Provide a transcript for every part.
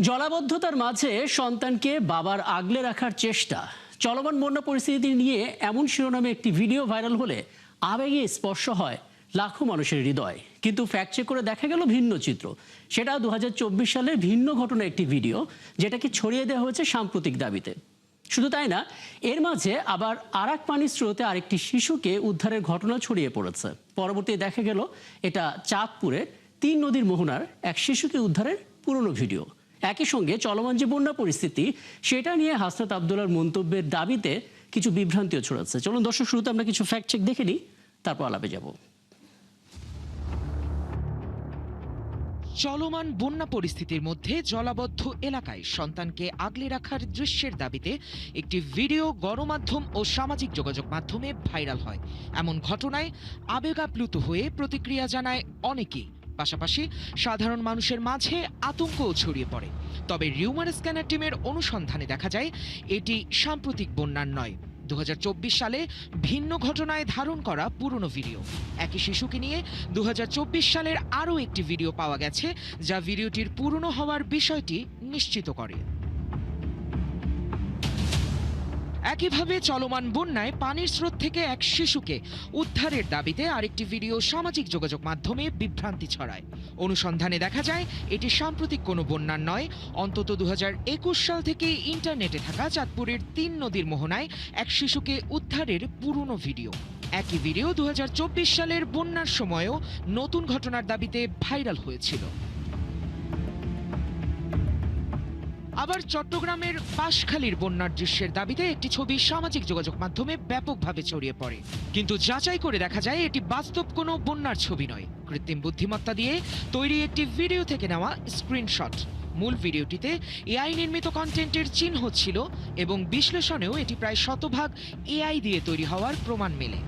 জলাবদ্ধতার মাঝে সন্তানকে বাবার আগলে রাখার চেষ্টা, চলমান বন্যা পরিস্থিতি নিয়ে এমন শিরোনামে একটি ভিডিও ভাইরাল হলে আবেগে স্পর্শ হয় লাখো মানুষের হৃদয়। কিন্তু ফ্যাক্ট চেক করে দেখা গেল ভিন্ন চিত্র। সেটা 2024 সালের ভিন্ন ঘটনা একটি ভিডিও, যেটাকে ছড়িয়ে দেওয়া হয়েছে সাম্প্রতিক দাবিতে। শুধু তাই না, এর মাঝে আবার আরাক পানির স্রোতে আরেকটি শিশুকে উদ্ধারের ঘটনা ছড়িয়ে পড়েছে। পরবর্তীতে দেখা গেল এটা চাঁদপুরের 3 নদীর মোহনার এক শিশুকে উদ্ধারের পুরনো ভিডিও। একই সঙ্গে চলমান যে বন্যা পরিস্থিতি, সেটা নিয়ে হাসনাত আব্দুল্লাহর মন্তব্যের দাবিতে কিছু বিভ্রান্তিও ছড়াচ্ছে। চলুন দর্শক, শুরুতে আমরা কিছু ফ্যাক্ট চেক দেখে নিই, তারপর আলাপে যাব। চলমান বন্যা পরিস্থিতির মধ্যে জলাবদ্ধ এলাকায় সন্তানকে আগলে রাখার দৃশ্যের দাবিতে একটি ভিডিও গণমাধ্যম ও সামাজিক যোগাযোগ মাধ্যমে ভাইরাল হয়। এমন ঘটনায় আবেগাপ্লুত হয়ে প্রতিক্রিয়া জানায় অনেকেই। পাশাপাশি সাধারণ মানুষের মাঝে আতঙ্কও ছড়িয়ে পড়ে। তবে রিউমার স্ক্যানার টিমের অনুসন্ধানে দেখা যায় এটি সাম্প্রতিক বন্যার নয়, 2024 সালে ভিন্ন ঘটনায় ধারণ করা পুরনো ভিডিও। একই শিশুকে নিয়ে 2024 সালের আরও একটি ভিডিও পাওয়া গেছে, যা ভিডিওটির পুরনো হওয়ার বিষয়টি নিশ্চিত করে। একইভাবে চলমান বন্যায় পানির স্রোত থেকে এক শিশুকে উদ্ধারের দাবিতে আরেকটি ভিডিও সামাজিক যোগাযোগ মাধ্যমে বিভ্রান্তি ছড়ায়। অনুসন্ধানে দেখা যায় এটি সাম্প্রতিক কোনো বন্যার নয়, অন্তত 2021 সাল থেকে ইন্টারনেটে থাকা চাঁদপুরের 3 নদীর মোহনায় এক শিশুকে উদ্ধারের পুরনো ভিডিও। একই ভিডিও 2024 সালের বন্যার সময়ও নতুন ঘটনার দাবিতে ভাইরাল হয়েছিল। আবার চট্টগ্রামের পাশখালীর বন্যার দৃশ্যের দাবিতে একটি ছবি সামাজিক যোগাযোগ মাধ্যমে ব্যাপকভাবে ছড়িয়ে পড়ে, কিন্তু যাচাই করে দেখা যায় এটি বাস্তব কোনো বন্যার ছবি নয়, কৃত্রিম বুদ্ধিমত্তা দিয়ে তৈরি একটি ভিডিও থেকে নেওয়া স্ক্রিনশট। মূল ভিডিওটিতে এআই নির্মিত কন্টেন্টের চিহ্ন ছিল এবং বিশ্লেষণেও এটি প্রায় শতভাগ এআই দিয়ে তৈরি হওয়ার প্রমাণ মেলে।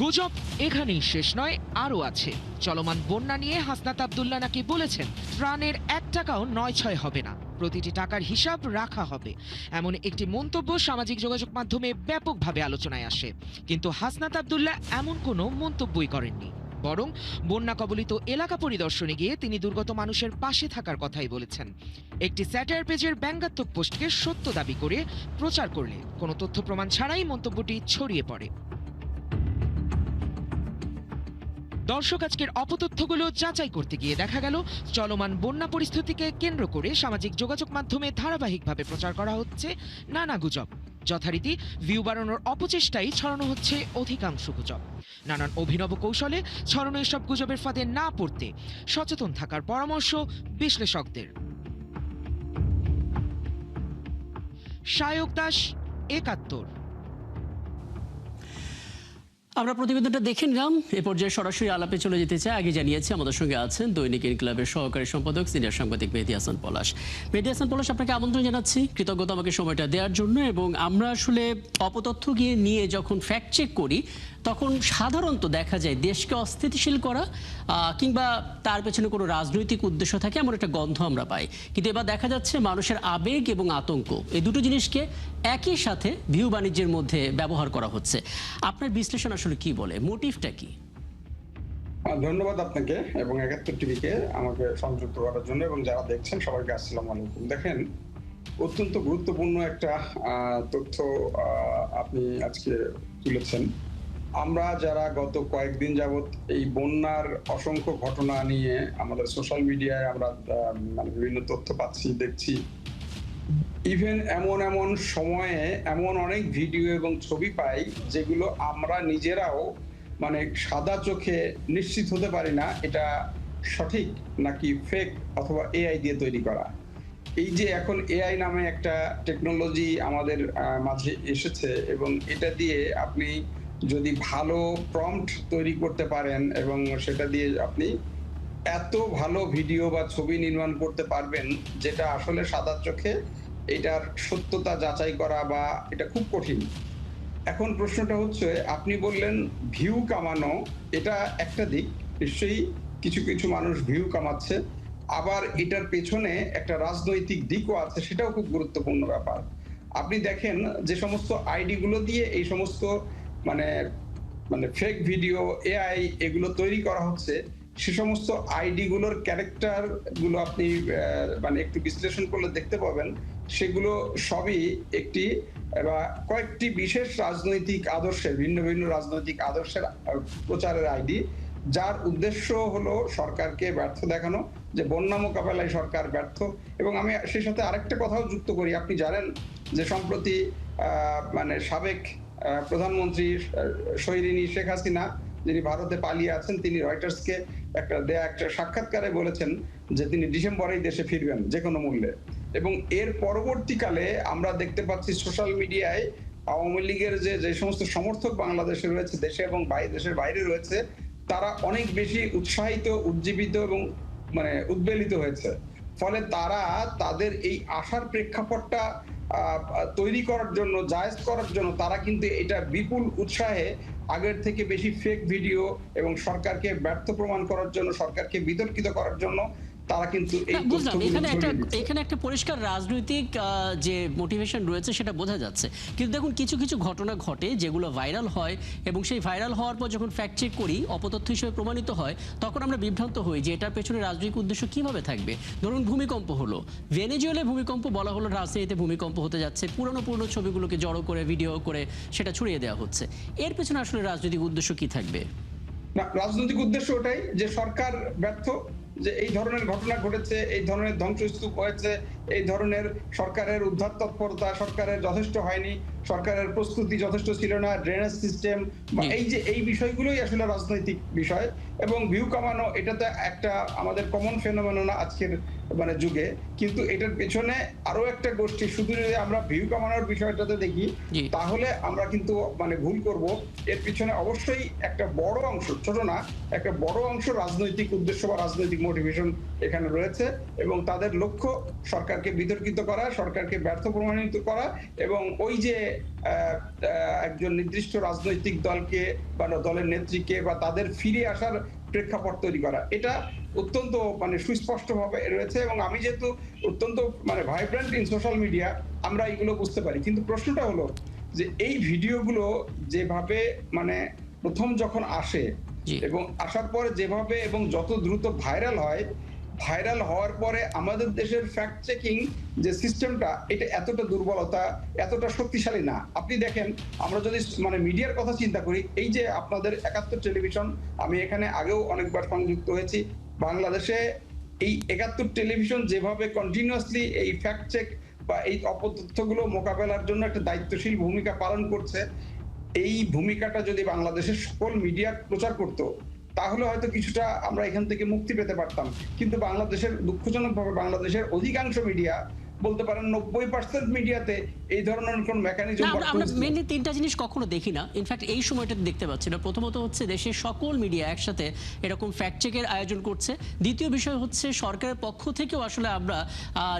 গুজব এখানেই শেষ নয়, আরও আছে। চলমান বন্যা নিয়ে হাসনাত আব্দুল্লাহ নাকি বলেছেন ত্রাণের 1 টাকাও 9-6 হবে না, প্রতিটি টাকার হিসাব রাখা হবে। এমন একটি মন্তব্য সামাজিক যোগাযোগ মাধ্যমে ব্যাপকভাবে আলোচনায় আসে, কিন্তু হাসনাত আব্দুল্লাহ এমন কোনো মন্তব্যই করেননি। বরং বন্যা কবলিত এলাকা পরিদর্শনে গিয়ে তিনি দুর্গত মানুষের পাশে থাকার কথাই বলেছেন। একটি স্যাটায়ার পেজের ব্যঙ্গাত্মক পোস্টকে সত্য দাবি করে প্রচার করলে কোনো তথ্য প্রমাণ ছাড়াই মন্তব্যটি ছড়িয়ে পড়ে। দর্শক, আজকের অপতথ্যগুলো যাচাই করতে গিয়ে দেখা গেল চলমান বন্যা পরিস্থিতিকে কেন্দ্র করে সামাজিক যোগাযোগ মাধ্যমে ধারাবাহিকভাবে প্রচার করা হচ্ছে নানা গুজব। যথারীতি ভিউ বাড়ানোর অপচেষ্টায় ছড়ানো হচ্ছে অধিকাংশ গুজব। নানান অভিনব কৌশলে ছড়ানো এসব গুজবের ফাঁদে না পড়তে সচেতন থাকার পরামর্শ বিশ্লেষকদের। সায়ক দাস, 71। আমরা প্রতিবেদনটা দেখে নিলাম। এ পর্যায়ে সরাসরি আলাপে চলে যেতে চাই। আগে জানিয়েছি আমাদের সঙ্গে আছেন দৈনিক ইনকিলাবের সহকারী সম্পাদক সিনিয়র সাংবাদিক মেহেদী হাসান পলাশ। মেহেদী হাসান পলাশ, আপনাকে আমন্ত্রণ জানাচ্ছি, কৃতজ্ঞতা আমাকে সময়টা দেওয়ার জন্য। এবং আমরা আসলে অপতথ্য নিয়ে যখন ফ্যাক্ট চেক করি, তখন সাধারণত দেখা যায় দেশকে অস্থিতিশীল করা কিংবা তার পেছনে কোনো রাজনৈতিক উদ্দেশ্য থাকে, এমন একটা গন্ধ আমরা পাই। কিন্তু এবার দেখা যাচ্ছে মানুষের আবেগ এবং আতঙ্ক, এই দুটো জিনিসকে একই সাথে ভিউ বাণিজ্যের মধ্যে ব্যবহার করা হচ্ছে। আপনার বিশ্লেষণ আসলে কি বলে, মোটিভটা কি? ধন্যবাদ আপনাকে এবং 71 টিভিকে আমাকে সংযুক্ত করার জন্য, এবং যারা দেখছেন সবাইকে আসসালামু আলাইকুম। দেখেন, অত্যন্ত গুরুত্বপূর্ণ একটা তথ্য আপনি আজকে তুলেছেন। আমরা যারা গত কয়েকদিন যাবৎ এই বন্যার অসংখ্য ঘটনা নিয়ে আমাদের সোশ্যাল মিডিয়ায় আমরা মানে বিভিন্ন তথ্য পাচ্ছি, দেখছি, ইভেন এমন সময়ে এমন অনেক ভিডিও এবং ছবি পাই যেগুলো আমরা নিজেরাও মানে সাদা চোখে নিশ্চিত হতে পারি না এটা সঠিক নাকি ফেক অথবা এআই দিয়ে তৈরি করা। এই যে এখন এআই নামে একটা টেকনোলজি আমাদের মাঝে এসেছে, এবং এটা দিয়ে আপনি যদি ভালো প্রম্পট তৈরি করতে পারেন এবং সেটা দিয়ে আপনি এত ভালো ভিডিও বা ছবি নির্মাণ করতে পারবেন যেটা আসলে সাদা চোখে এটার সত্যতা যাচাই করা বা এটা খুব কঠিন। এখন প্রশ্নটা হচ্ছে, আপনি বললেন ভিউ কামানো, এটা একটা দিক, নিশ্চয়ই কিছু মানুষ ভিউ কামাচ্ছে, আবার এটার পেছনে একটা রাজনৈতিক দিকও আছে, সেটাও খুব গুরুত্বপূর্ণ ব্যাপার। আপনি দেখেন যে সমস্ত আইডি গুলো দিয়ে এই সমস্ত মানে ফেক ভিডিও, এআই এগুলো তৈরি করা হচ্ছে, সে সমস্ত আইডি গুলোর ক্যারেক্টার গুলো আপনি মানে একটু বিশ্লেষণ করলে দেখতে পাবেন সেগুলো সবই একটি বা কয়েকটি বিশেষ রাজনৈতিক আদর্শের ভিন্ন ভিন্ন রাজনৈতিক আদর্শের প্রচারের আইডি, যার উদ্দেশ্য হলো সরকারকে ব্যর্থ দেখানো, যে বন্যা মোকাবেলায় সরকার ব্যর্থ। এবং আমি সেই সাথে আরেকটা কথাও যুক্ত করি, আপনি জানেন যে সম্প্রতি মানে সাবেক প্রধানমন্ত্রী শৈরিনী শেখ হাসিনা, যিনি ভারতে পালিয়ে আছেন, তিনি রয়টার্সকে একটা সাক্ষাৎকারে বলেছেন যে তিনি ডিসেম্বরেই দেশে ফিরবেন যে কোনো মূল্যে। এবং এর পরবর্তীকালে আমরা দেখতে পাচ্ছি সোশ্যাল মিডিয়ায় আওয়ামী লীগের যে সমস্ত সমর্থক বাংলাদেশে রয়েছে, দেশে এবং দেশের বাইরে রয়েছে, তারা অনেক বেশি উৎসাহিত, উজ্জীবিত এবং মানে উদ্বেলিত হয়েছে। ফলে তারা তাদের এই আশার প্রেক্ষাপটটা তৈরি করার জন্য, জায়েজ করার জন্য তারা কিন্তু এটা বিপুল উৎসাহে আগের থেকে বেশি ফেক ভিডিও এবং সরকারকে ব্যর্থ প্রমাণ করার জন্য, সরকারকে বিতর্কিত করার জন্য তারা কিন্তু এই বুঝলাম। তথ্যগুলো ছড়িয়ে দিচ্ছে। এখানে একটা পরিষ্কার রাজনৈতিক যে মোটিভেশন রয়েছে সেটা বোঝা যাচ্ছে। কিন্তু দেখুন, কিছু কিছু ঘটনা ঘটে যেগুলো ভাইরাল হয়, এবং সেই ভাইরাল হওয়ার পর যখন ফ্যাক্ট চেক করি, অপতথ্য হিসেবে প্রমাণিত হয়, তখন আমরা বিভ্রান্ত হই যে এটার পেছনে রাজনৈতিক উদ্দেশ্য কিভাবে থাকবে। ধরুন, ভূমিকম্প হলো, ভেনেজুয়েলায় ভূমিকম্প, বলা হলো রাজনীতিতে ভূমিকম্প হতে যাচ্ছে, পুরনো ছবিগুলোকে জড়ো করে ভিডিও করে সেটা ছড়িয়ে দেওয়া হচ্ছে। এর পেছনে আসলে রাজনৈতিক উদ্দেশ্য কি থাকবে? না, রাজনৈতিক উদ্দেশ্য ওটাই যে সরকার ব্যর্থ, যে এই ধরনের ঘটনা ঘটেছে, এই ধরনের ধ্বংসস্তূপ হয়েছে, এই ধরনের সরকারের উদ্ধার তৎপরতা সরকারের যথেষ্ট হয়নি, সরকারের প্রস্তুতি যথেষ্ট ছিল না, ড্রেনেজ সিস্টেম বা এই বিষয়গুলোই আসলে রাজনৈতিক বিষয়। এবং ভিউ কামানো এটা তো একটা আমাদের কমন ফেনোমেনন আজকের মানে যুগে, কিন্তু এটার পেছনে আরো একটা গোষ্ঠী, শুধু যদি আমরা ভিউ কামানোর বিষয়টাতে দেখি তাহলে আমরা কিন্তু মানে ভুল করব। এর পিছনে অবশ্যই একটা বড় অংশ, ছোট না, একটা বড় অংশ রাজনৈতিক উদ্দেশ্য বা রাজনৈতিক মোটিভেশন এখানে রয়েছে। এবং তাদের লক্ষ্য সরকারকে বিতর্কিত করা, সরকারকে ব্যর্থ প্রমাণিত করা, এবং ওই যে একজন নির্দিষ্ট রাজনৈতিক দলকে বা দলের নেত্রীকে বা তাদের ফিরে আসার প্রেক্ষাপট তৈরি করা। এটা অত্যন্ত মানে সুস্পষ্টভাবে রয়েছে। এবং আমি যেহেতু অত্যন্ত মানে ভাইব্রেন্ট ইন সোশ্যাল মিডিয়া, আমরা এগুলো বুঝতে পারি। কিন্তু প্রশ্নটা হলো যে এই ভিডিওগুলো যেভাবে মানে প্রথম যখন আসে এবং আসার পরে যেভাবে এবং যত দ্রুত ভাইরাল হয়, ভাইরাল হওয়ার পরে আমাদের দেশের ফ্যাক্ট চেকিং যে সিস্টেমটা, এটা এতটা দুর্বলতা, এতটা শক্তিশালী না। আপনি দেখেন, আমরা যদি মানে মিডিয়ার কথা চিন্তা করি, এই যে আপনাদের ৭১ টেলিভিশন, আমি এখানে আগেও অনেকবার সংযুক্ত হয়েছি, বাংলাদেশে এই ৭১ টেলিভিশন যেভাবে কন্টিনিউয়াসলি এই ফ্যাক্ট চেক বা এই অপতথ্যগুলো মোকাবেলার জন্য একটা দায়িত্বশীল ভূমিকা পালন করছে, এই ভূমিকাটা যদি বাংলাদেশের সকল মিডিয়া প্রচার করতো তাহলে হয়তো কিছুটা আমরা এখান থেকে মুক্তি পেতে পারতাম। কিন্তু বাংলাদেশের দুঃখজনকভাবে বাংলাদেশের অধিকাংশ মিডিয়া, বলতে পারেন ৯০% মিডিয়াতে এই ধরনের কোন মেকানিজম আমরা মেইনলি তিনটা জিনিস কখনো দেখি না। ইনফ্যাক্ট এই সময়টাতে দেখতে পাচ্ছি না। প্রথমত হচ্ছে দেশের সকল মিডিয়া একসাথে এরকম ফ্যাক্ট চেকের আয়োজন করছে। দ্বিতীয় বিষয় হচ্ছে সরকারের পক্ষ থেকেও আসলে আমরা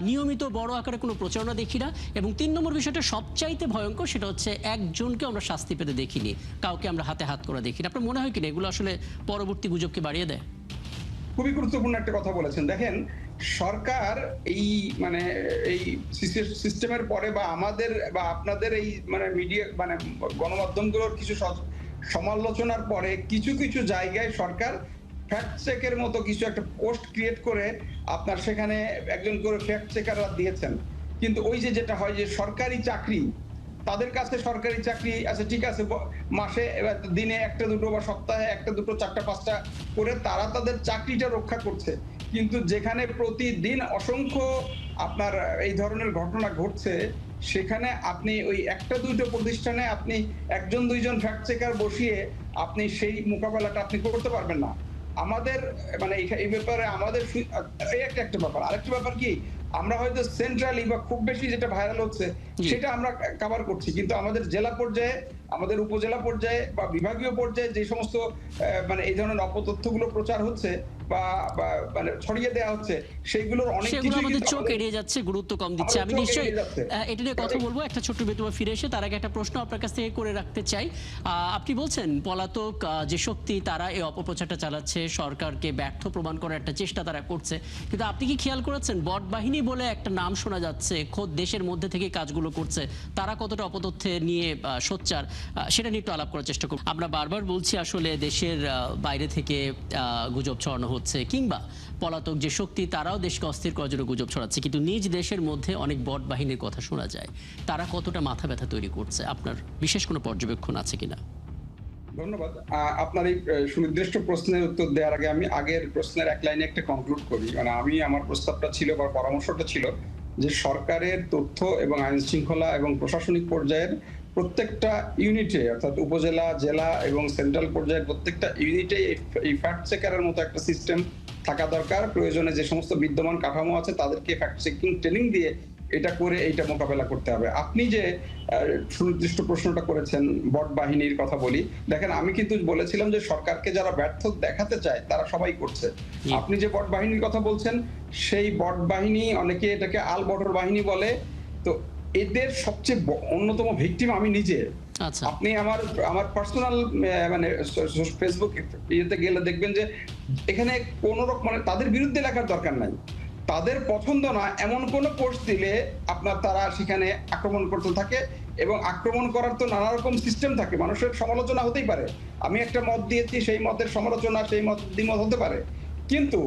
নিয়মিত বড় আকারে কোনো প্রচারণা দেখি না। এবং ৩ নম্বর বিষয়টা সবচাইতে ভয়ঙ্কর, সেটা হচ্ছে একজনকে আমরা শাস্তি পেতে দেখিনি, কাউকে আমরা হাতে হাত করে দেখি না। আপনার মনে হয় কিনা এগুলো আসলে পরবর্তী গুজবকে বাড়িয়ে দেয়? খুবই গুরুত্বপূর্ণ একটা কথা বলেছেন। দেখেন, সরকার এই মানে এই সিস্টেমের পরে বা আমাদের বা আপনাদের এই মানে মিডিয়া মানে গণমাধ্যমগুলোর কিছু সমালোচনার পরে কিছু কিছু জায়গায় সরকার ফ্যাক্ট চেকের মতো কিছু একটা পোস্ট ক্রিয়েট করে আপনার সেখানে একজন করে ফ্যাক্ট চেকাররা দিয়েছেন। কিন্তু ওই যে যেটা হয় যে সরকারি চাকরি, তাদের কাছে সরকারি চাকরি আছে, ঠিক আছে, মাসে দিনে একটা দুটো বা সপ্তাহে একটা দুটো ৪টা ৫টা করে তারা তাদের চাকরিটা রক্ষা করছে। কিন্তু যেখানে প্রতিদিন অসংখ্য আপনার এই ধরনের ঘটনা ঘটছে, সেখানে আপনি ওই একটা দুটো প্রতিষ্ঠানে আপনি একজন দুইজন ফ্যাক্ট চেকার বসিয়ে আপনি সেই মোকাবেলাটা আপনি করতে পারবেন না। আমাদের মানে এই ব্যাপারে আমাদের এই একটা ব্যাপার। আরেকটা ব্যাপার কি, আমরা হয়তো সেন্ট্রালি বা খুব বেশি যেটা ভাইরাল হচ্ছে সেটা আমরা কভার করছি, কিন্তু আমাদের জেলা পর্যায়ে, আমাদের উপজেলা পর্যায়ে বা বিভাগীয় পর্যায়ে যে সমস্ত মানে এই ধরনের অপতথ্যগুলো প্রচার হচ্ছে, বা মানে ছড়িয়ে দেওয়া হচ্ছে, সেইগুলোর অনেক সেগুলো কিছুই আমাদের কিন্তু চোখ এড়িয়ে যাচ্ছে, গুরুত্ব কম দিচ্ছে। আমাদের আমি চোখ নিশ্চয়ই এড়িয়ে যাচ্ছে। এটা নিয়ে কথা বলবো একটা ছোট্ট বিরতিতে ফিরে এসে। তার আগে একটা প্রশ্ন আপনার কাছ থেকে করে রাখতে চাই। আপনি বলছেন পলাতক যে শক্তি তারা এই অপপ্রচারটা চালাচ্ছে, সরকারকে ব্যর্থ প্রমাণ করার একটা চেষ্টা তারা করছে, কিন্তু আপনি কি খেয়াল করেছেন বট বাহিনী বলে একটা নাম শোনা যাচ্ছে, খোদ দেশের মধ্যে থেকে কাজগুলো করছে, তারা কতটা অপতথ্যে নিয়ে সোচ্চার, সেটা নিয়ে একটু আলাপ করার চেষ্টা করব। আমরা বারবার বলছি আসলে দেশের বাইরে থেকে গুজব ছড়ানো হচ্ছে, কিংবা পলাতক যে শক্তি তারাও দেশকে অস্থির করার জন্য গুজব ছড়াচ্ছে, কিন্তু নিজ দেশের মধ্যে অনেক বট বাহিনীর কথা শোনা যায়। তারা কতটা মাথা ব্যথা তৈরি করছে, আপনার বিশেষ কোনো পর্যবেক্ষণ আছে কিনা? ধন্যবাদ। আপনার এই সুনির্দিষ্ট প্রশ্নের উত্তর দেওয়ার আগে আমি আগের প্রশ্নের এক লাইনে একটা কনক্লুড করি। মানে আমার প্রস্তাবটা ছিল বা পরামর্শটা ছিল যে সরকারের তথ্য এবং আইন শৃঙ্খলা এবং প্রশাসনিক পর্যায়ের প্রত্যেকটা ইউনিটে, অর্থাৎ উপজেলা, জেলা এবং সেন্ট্রাল পর্যায়ের প্রত্যেকটা ইউনিটে এই ফ্যাক্ট চেকারের মতো একটা সিস্টেম থাকা দরকার। প্রয়োজনে যে সমস্ত বিদ্যমান কাঠামো আছে তাদেরকে ফ্যাক্ট চেকিং ট্রেনিং দিয়ে এটা করে এইটা মোকাবেলা করতে হবে। আপনি যে সুনির্দিষ্ট প্রশ্নটা করেছেন বট বাহিনীর কথা বলি, দেখেন আমি কিন্তু বলেছিলাম যে সরকারকে যারা ব্যর্থ দেখাতে চায় তারা সবাই করছে। আপনি যে বট বাহিনীর কথা বলছেন, সেই বট বাহিনী অনেকে এটাকে আল বটর বাহিনী বলে। তো এদের সবচেয়ে অন্যতম ভিকটিম আমি নিজে। আচ্ছা, আপনি আমার পার্সোনাল মানে ফেসবুক ইয়েতে গেলে দেখবেন যে এখানে কোন রকম মানে তাদের বিরুদ্ধে লেখার দরকার নাই, তাদের পছন্দ না এমন কোন পোস্ট দিলে আপনার তারা সেখানে আক্রমণ করতে থাকে। এবং আক্রমণ করার তো নানা রকম সিস্টেম থাকে, মানুষের সমালোচনা হতেই পারে। আমি একটা মত দিয়েছি, সেই মতের সমালোচনা, সেই মত দ্বিমত হতে পারে, কিন্তু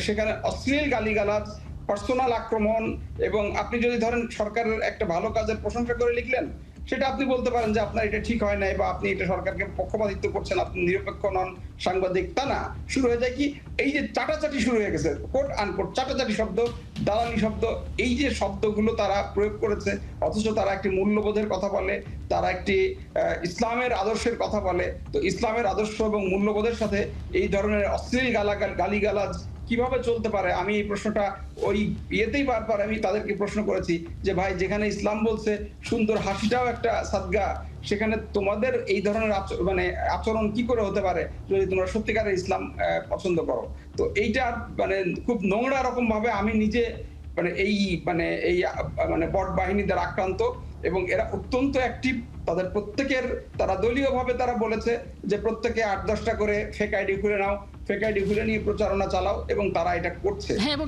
সেখানে অশ্লীল গালিগালাজ, পার্সোনাল আক্রমণ, এবং আপনি যদি ধরেন সরকারের একটা ভালো কাজের প্রশংসা করে লিখলেন, সেটা আপনি বলতে পারেন যে আপনার এটা ঠিক হয় নাই বা আপনি এটা সরকারকে পক্ষপাতিত্ব করছেন, আপনি নিরপেক্ষ নন, সাংবাদিক তা না। শুরু হয়ে যায় কি, এই যে চাটাচাটি শুরু হয়ে গেছে, কোট আনকোট চাটাচাটি শব্দ, দালালি শব্দ, এই যে শব্দগুলো তারা প্রয়োগ করেছে, অথচ তারা একটি মূল্যবোধের কথা বলে, তারা একটি ইসলামের আদর্শের কথা বলে। তো ইসলামের আদর্শ এবং মূল্যবোধের সাথে এই ধরনের অশ্লীল গালিগালাজ কিভাবে চলতে পারে? আমি এই প্রশ্নটা ওই ইয়েতেই বারবার আমি তাদেরকে প্রশ্ন করেছি যে ভাই, যেখানে ইসলাম বলছে সুন্দর হাসিটাও একটা সাদগা, সেখানে তোমাদের এই ধরনের মানে আচরণ কি করে হতে পারে যদি তোমরা সত্যিকারের ইসলাম পছন্দ করো? তো এইটা মানে খুব নোংরা রকম ভাবে আমি নিজে মানে মানে বট বাহিনী দ্বারা আক্রান্ত, এবং এরা অত্যন্ত অ্যাক্টিভ। তাদের প্রত্যেকের তারা দলীয়ভাবে তারা বলেছে যে প্রত্যেকে 8-10টা করে ফেক আইডি খুলে নাও, ফেক আইডি খুলে নিয়ে প্রচারণা চালাও, এবং তারা এটা করছে। হ্যাঁ, এবং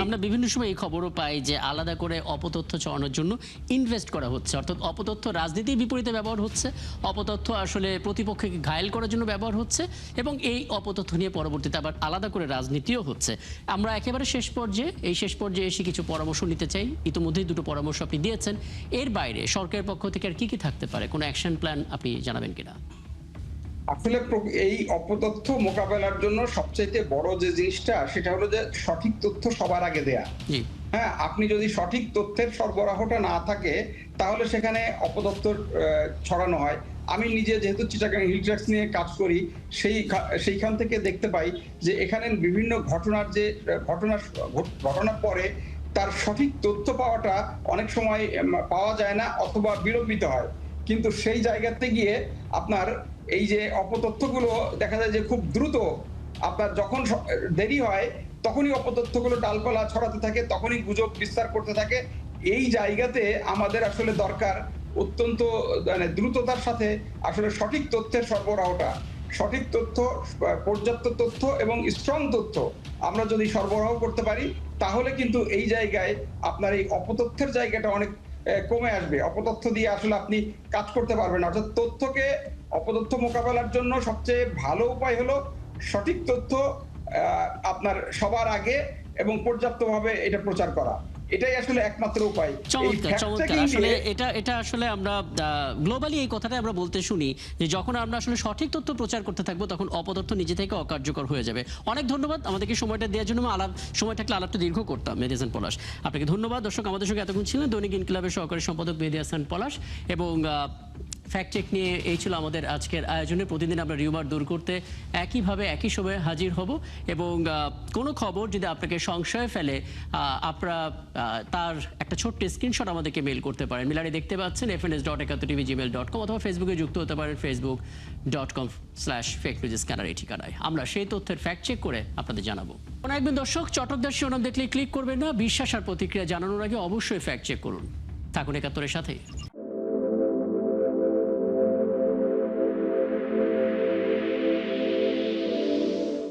আমরা বিভিন্ন সময় এই খবরও পাই যে আলাদা করে অপতথ্য ছড়ানোর জন্য ইনভেস্ট করা হচ্ছে, অর্থাৎ অপতথ্য রাজনীতির বিপরীতে ব্যবহার হচ্ছে, অপতথ্য আসলে প্রতিপক্ষকে ঘায়েল করার জন্য ব্যবহার হচ্ছে, এবং এই অপতথ্য নিয়ে পরবর্তীতে আবার আলাদা করে রাজনীতিও হচ্ছে। আমরা একেবারে শেষ পর্যায়ে এসে কিছু পরামর্শ নিতে চাই। ইতিমধ্যেই দুটো পরামর্শ আপনি দিয়েছেন, এর বাইরে সরকারের পক্ষ থেকে আর কি থাকতে পারে, কোনো অ্যাকশন প্ল্যান আপনি জানাবেন কিনা? আসলে এই অপতথ্য মোকাবেলার জন্য সবচাইতে বড় যে জিনিসটা, সেটা হলো যে সঠিক তথ্য সবার আগে দেয়া। জি, হ্যাঁ, আপনি যদি সঠিক তথ্যের সরবরাহটা না থাকে, তাহলে সেখানে অপতথ্য ছড়ানো হয়। আমি নিজে যেহেতু চিটাগাং হিল ট্র্যাক্স নিয়ে কাজ করি, সেইখান থেকে দেখতে পাই যে এখানে বিভিন্ন ঘটনার পরে তার সঠিক তথ্য পাওয়াটা অনেক সময় পাওয়া যায় না, অথবা বিলম্বিত হয়। কিন্তু সেই জায়গাতে গিয়ে আপনার এই যে অপতথ্যগুলো দেখা যায় যে খুব দ্রুত, আপনার যখন দেরি হয় তখনই অপতথ্যগুলো ডালপালা ছড়াতে থাকে, তখনই গুজব বিস্তার করতে থাকে। এই জায়গাতে আমাদের আসলে দরকার অত্যন্ত মানে দ্রুততার সাথে আসলে সঠিক তথ্যের সরবরাহটা। সঠিক তথ্য, পর্যাপ্ত তথ্য এবং স্ট্রং তথ্য আমরা যদি সরবরাহ করতে পারি, তাহলে কিন্তু এই জায়গায় আপনার এই অপতথ্যের জায়গাটা অনেক কমে আসবে। অপতথ্য দিয়ে আসলে আপনি কাজ করতে পারবেন না। অর্থাৎ অপতথ্য মোকাবেলার জন্য সবচেয়ে ভালো উপায় হলো সঠিক তথ্য আপনার সবার আগে এবং পর্যাপ্তভাবে এটা প্রচার করা। এটাই আসলে একমাত্র উপায়। চমৎকার। আসলে এটা আসলে আমরা গ্লোবালি এই কথাটা আমরা বলতে শুনি যে যখন আমরা আসলে সঠিক তথ্য প্রচার করতে থাকবো, তখন অপতথ্য নিজে থেকে অকার্যকর হয়ে যাবে। অনেক ধন্যবাদ আমাদেরকে সময়টা দেওয়ার জন্য। সময় থাকলে আলাপটা দীর্ঘ করতাম। মেহেদী হাসান পলাশ, আপনাকে ধন্যবাদ। দর্শক, আমাদের সঙ্গে এতক্ষণ ছিলেন দৈনিক ইনকিলাবের সহকারী সম্পাদক মেহেদী হাসান পলাশ, এবং ফ্যাক্ট চেক নিয়ে এই ছিল আমাদের আজকের আয়োজনে। প্রতিদিন আমরা রিউমার দূর করতে একইভাবে একই সময়ে হাজির হব, এবং কোনো খবর যদি আপনাকে সংশয়ে ফেলে আপনারা তার একটা ছোট্ট স্ক্রিনশট আমাদেরকে মেল করতে পারেন। মিলারে দেখতে পাচ্ছেন fns.71tv@gmail.com অথবা ফেসবুকে যুক্ত হতে পারেন facebook.com/fakenewsscanner এই ঠিকানায়। আমরা সেই তথ্যের ফ্যাক্ট চেক করে আপনাদের জানাবো। কোনো একজন দর্শক চটকদার শিরোনাম দেখলে ক্লিক করবেন না। বিশ্বাস আর প্রতিক্রিয়া জানানোর আগে অবশ্যই ফ্যাক্ট চেক করুন। থাকুন ৭১-এর সাথে।